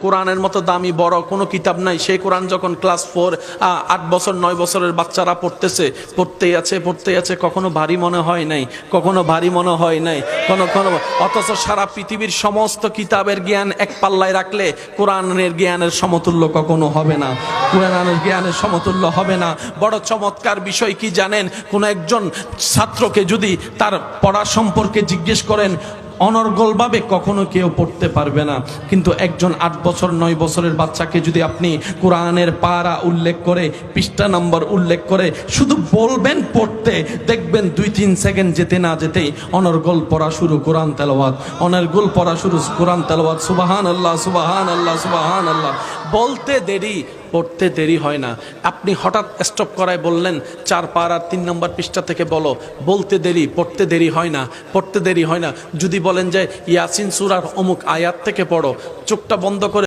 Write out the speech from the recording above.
কোরআনের মতো দামি বড় কোনো কিতাব নাই। সেই কোরআন যখন ক্লাস 4 8 বছর 9 বছরের বাচ্চারা পড়তেই আছে, কখনো ভারী মনে হয় নাই, কখনো ভারী মনে হয় নাই, কোনো অথচ সারা পৃথিবীর সমস্ত কিতাবের জ্ঞান এক পাল্লায় রাখলে কোরআনের জ্ঞানের সমতুল্য কখনো হবে না, কোরআনের জ্ঞানের সমতুল্য হবে না। বড় চমৎকার বিষয় কি জানেন, কোনো একজন ছাত্রকে যদি তার পড়া সম্পর্কে জিজ্ঞেস করেন, অনর্গলভাবে কখনো কেউ পড়তে পারবে না, কিন্তু একজন 8 বছর 9 বছরের বাচ্চাকে যদি আপনি কোরআনের পারা উল্লেখ করে, পৃষ্ঠা নম্বর উল্লেখ করে শুধু বলবেন পড়তে, দেখবেন 2-3 সেকেন্ড যেতে না যেতেই অনর্গল পড়া শুরু কোরআন তেলাওয়াত, অনর্গল পড়া শুরু কোরআন তেলাওয়াত। সুবহানাল্লাহ, সুবহানাল্লাহ, সুবহানাল্লাহ। বলতে দেরি, পড়তে দেরি হয় না। আপনি হঠাৎ স্টপ করায় বললেন 4 পারা 3 নম্বর পৃষ্ঠা থেকে বলো, বলতে দেরি, পড়তে দেরি হয় না, পড়তে দেরি হয় না। যদি বলেন যে ইয়াসিন সূরার অমুক আয়াত থেকে পড়ো, চোখটা বন্ধ করে